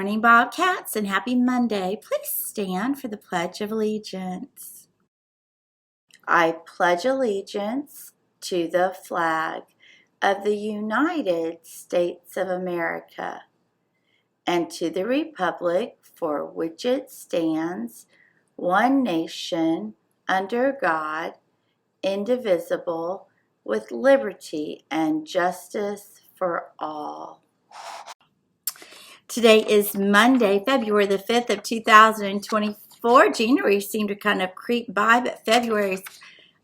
morning, Bobcats, and happy Monday. Please stand for the Pledge of Allegiance. I pledge allegiance to the flag of the United States of America and to the republic for which it stands, one nation, under God, indivisible, with liberty and justice for all. Today is Monday, February the 5th of 2024. January seemed to kind of creep by, but February's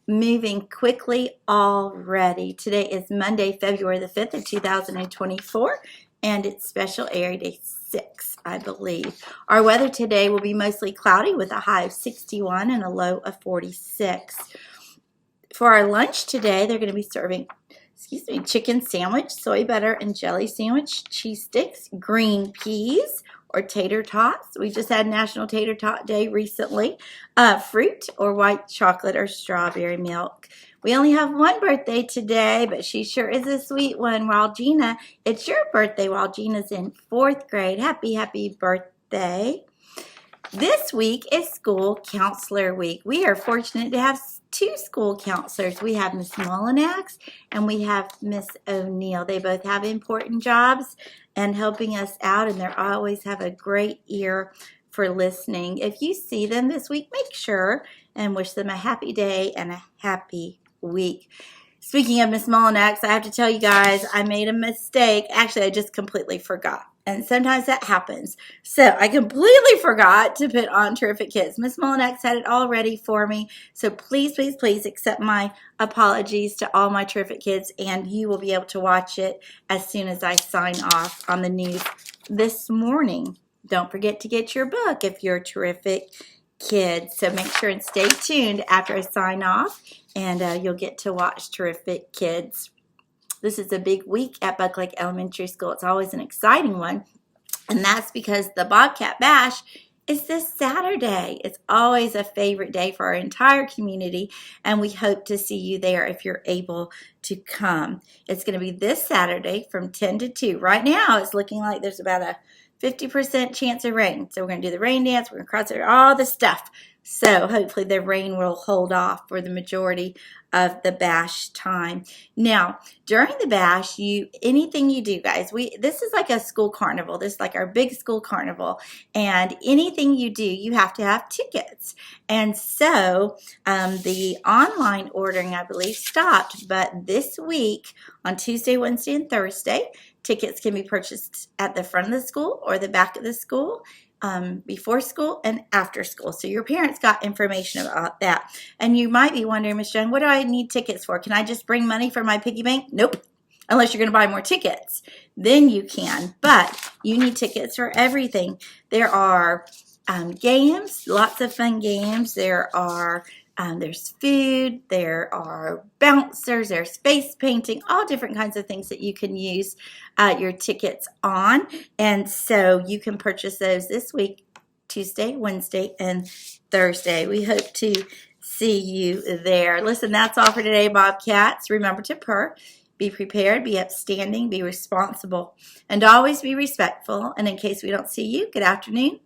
moving quickly already. Today is Monday, February the 5th of 2024, and it's Special Area Day 6, I believe. Our weather today will be mostly cloudy with a high of 61 and a low of 46. For our lunch today, they're going to be serving chicken sandwich, soy butter and jelly sandwich, cheese sticks, green peas or tater tots. We just had National Tater Tot Day recently. Fruit or white chocolate or strawberry milk. We only have one birthday today, but she sure is a sweet one. Gina, it's your birthday while Gina's in 4th grade. Happy birthday. This week is School Counselor Week. We are fortunate to have 2 school counselors. We have Miss Mullinax and we have Miss O'Neill. They both have important jobs and helping us out, and they always have a great ear for listening. If you see them this week, make sure and wish them a happy day and a happy week. Speaking of Miss Mullinax, I have to tell you guys, I made a mistake. Actually, I just completely forgot. And sometimes that happens. So I completely forgot to put on Terrific Kids. Miss Mullinax had it all ready for me. So please accept my apologies to all my Terrific Kids. And you will be able to watch it as soon as I sign off on the news this morning. Don't forget to get your book if you're Terrific Kids. So make sure and stay tuned after I sign off. And you'll get to watch Terrific Kids. This is a big week at Buck Lake Elementary School. It's always an exciting one, and that's because the Bobcat Bash is this Saturday. It's always a favorite day for our entire community, and we hope to see you there if you're able to come. It's going to be this Saturday from 10 to 2. Right now, it's looking like there's about a 50% chance of rain. So we're going to do the rain dance. We're going to cross over all the stuff. So hopefully the rain will hold off for the majority of the bash time. Now, during the bash, anything you do, guys, this is like a school carnival. This is like our big school carnival. And anything you do, you have to have tickets. And so the online ordering, I believe, stopped. But this week, on Tuesday, Wednesday, and Thursday, tickets can be purchased at the front of the school or the back of the school. Before school and after school. So your parents got information about that. And you might be wondering, Miss Jen, what do I need tickets for? Can I just bring money from my piggy bank? Nope. Unless you're going to buy more tickets. Then you can. But you need tickets for everything. There are games, lots of fun games. There's food, there are bouncers, there's face painting, all different kinds of things that you can use your tickets on. And so you can purchase those this week, Tuesday, Wednesday, and Thursday. We hope to see you there. Listen, that's all for today, Bobcats. Remember to purr, be prepared, be upstanding, be responsible, and always be respectful. And in case we don't see you, good afternoon,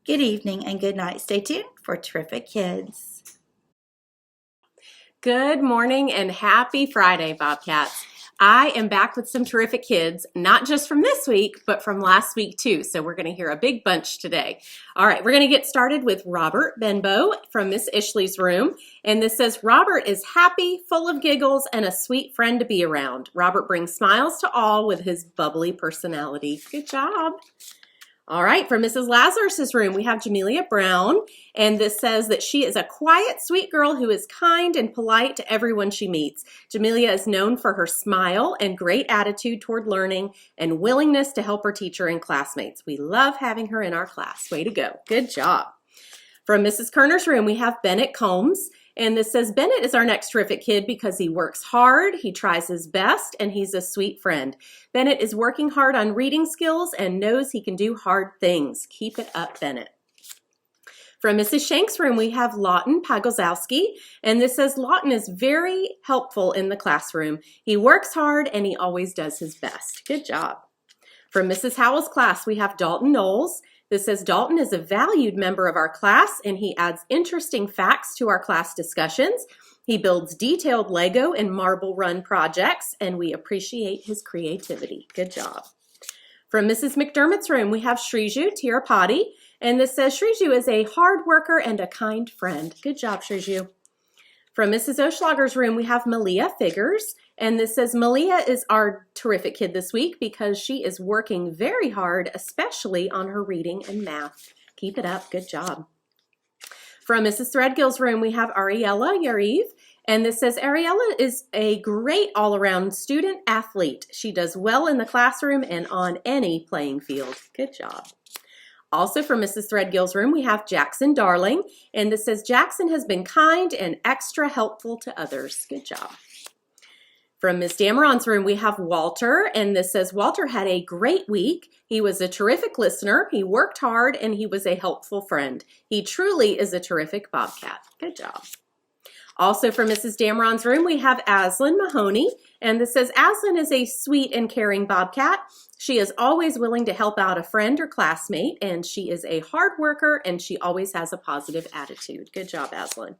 good evening, and good night. Stay tuned for Terrific Kids. Good morning and happy Friday, Bobcats. I am back with some Terrific Kids, not just from this week, but from last week too. So we're going to hear a big bunch today. All right, we're going to get started with Robert Benbow from Miss Ishley's room. And this says, Robert is happy, full of giggles, and a sweet friend to be around. Robert brings smiles to all with his bubbly personality. Good job. All right, from Mrs. Lazarus's room, we have Jamelia Brown, and this says that she is a quiet, sweet girl who is kind and polite to everyone she meets. Jamelia is known for her smile and great attitude toward learning and willingness to help her teacher and classmates. We love having her in our class. Way to go. Good job. From Mrs. Kerner's room, we have Bennett Combs. And this says, Bennett is our next Terrific Kid because he works hard, he tries his best, and he's a sweet friend. Bennett is working hard on reading skills and knows he can do hard things. Keep it up, Bennett. From Mrs. Shank's room, we have Lawton Pagozowski, and this says Lawton is very helpful in the classroom. He works hard and he always does his best. Good job. From Mrs. Howell's class, we have Dalton Knowles. This says Dalton is a valued member of our class and he adds interesting facts to our class discussions. He builds detailed Lego and marble run projects and we appreciate his creativity. Good job. From Mrs. McDermott's room, we have Shriju Tirupati, and this says Shriju is a hard worker and a kind friend. Good job, Shriju. From Mrs. Oschlager's room, we have Malia Figures, and this says Malia is our terrific kid this week because she is working very hard, especially on her reading and math. Keep it up. Good job. From Mrs. Threadgill's room, we have Ariella Yariv, and this says Ariella is a great all-around student athlete. She does well in the classroom and on any playing field. Good job. Also from Mrs. Threadgill's room, we have Jackson Darling, and this says Jackson has been kind and extra helpful to others. Good job. From Ms. Dameron's room, we have Walter, and this says Walter had a great week. He was a terrific listener, he worked hard, and he was a helpful friend. He truly is a terrific Bobcat. Good job. Also from Mrs. Dameron's room, we have Aslan Mahoney, and this says Aslan is a sweet and caring Bobcat. She is always willing to help out a friend or classmate, and she is a hard worker, and she always has a positive attitude. Good job, Aslan.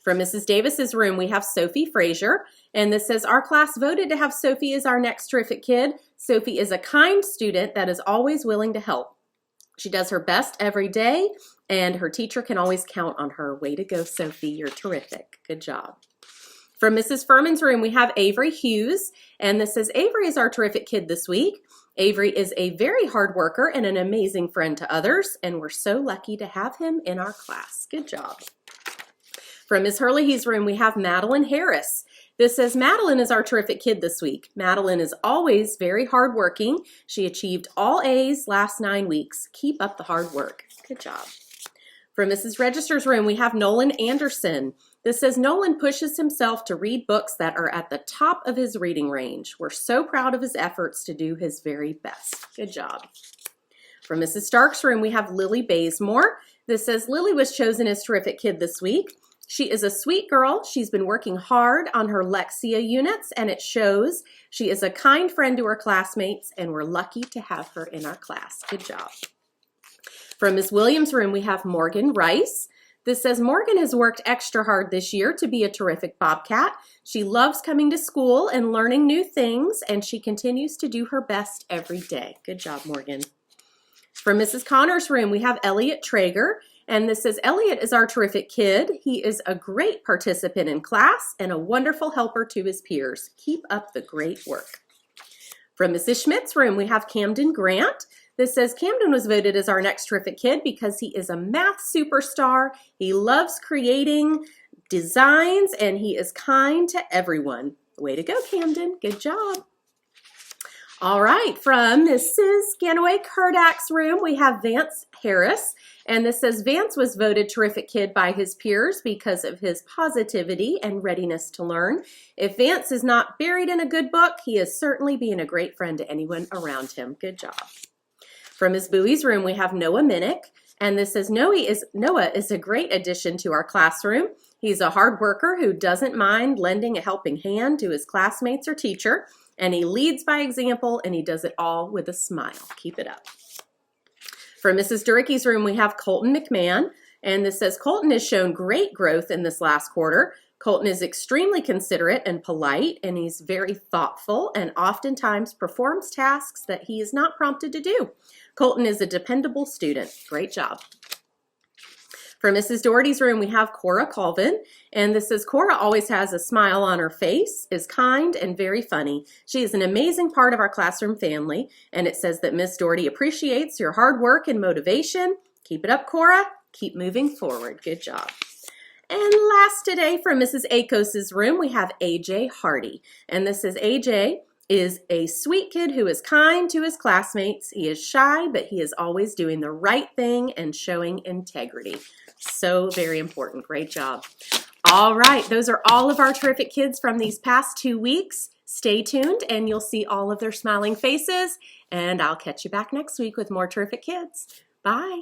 From Mrs. Davis's room, we have Sophie Frazier, and this says our class voted to have Sophie as our next terrific kid. Sophie is a kind student that is always willing to help. She does her best every day, and her teacher can always count on her. Way to go, Sophie. You're terrific. Good job. From Mrs. Furman's room, we have Avery Hughes, and this says Avery is our terrific kid this week. Avery is a very hard worker and an amazing friend to others, and we're so lucky to have him in our class. Good job. From Ms. Hurley's room, we have Madeline Harris. This says Madeline is our terrific kid this week. Madeline is always very hardworking. She achieved all A's last 9 weeks. Keep up the hard work. Good job. From Mrs. Register's room, we have Nolan Anderson. This says Nolan pushes himself to read books that are at the top of his reading range. We're so proud of his efforts to do his very best. Good job. From Mrs. Stark's room, we have Lily Bazemore. This says Lily was chosen as terrific kid this week. She is a sweet girl. She's been working hard on her Lexia units, and it shows. She is a kind friend to her classmates, and we're lucky to have her in our class. Good job. From Ms. Williams' room, we have Morgan Rice. This says Morgan has worked extra hard this year to be a terrific Bobcat. She loves coming to school and learning new things, and she continues to do her best every day. Good job, Morgan. From Mrs. Connor's room, we have Elliot Traeger. And this says, Elliot is our terrific kid. He is a great participant in class and a wonderful helper to his peers. Keep up the great work. From Mrs. Schmidt's room, we have Camden Grant. This says Camden was voted as our next terrific kid because he is a math superstar. He loves creating designs and he is kind to everyone. Way to go, Camden. Good job. All right, from Mrs. Ganaway Kurdak's room, we have Vance Harris. And this says Vance was voted terrific kid by his peers because of his positivity and readiness to learn. If Vance is not buried in a good book, he is certainly being a great friend to anyone around him. Good job. From Ms. Bowie's room, we have Noah Minnick. And this says Noah is a great addition to our classroom. He's a hard worker who doesn't mind lending a helping hand to his classmates or teacher. And he leads by example, and he does it all with a smile. Keep it up. From Mrs. Durkee's room, we have Colton McMahon, and this says Colton has shown great growth in this last quarter. Colton is extremely considerate and polite, and he's very thoughtful and oftentimes performs tasks that he is not prompted to do. Colton is a dependable student. Great job. From Mrs. Doherty's room, we have Cora Colvin, and this says Cora always has a smile on her face, is kind, and very funny. She is an amazing part of our classroom family, and it says that Miss Doherty appreciates your hard work and motivation. Keep it up, Cora. Keep moving forward. Good job. And last today from Mrs. Akos's room, we have AJ Hardy, and this is AJ is a sweet kid who is kind to his classmates. He is shy, but he is always doing the right thing and showing integrity. So very important. Great job. All right, those are all of our terrific kids from these past 2 weeks. Stay tuned and you'll see all of their smiling faces, and I'll catch you back next week with more terrific kids. Bye.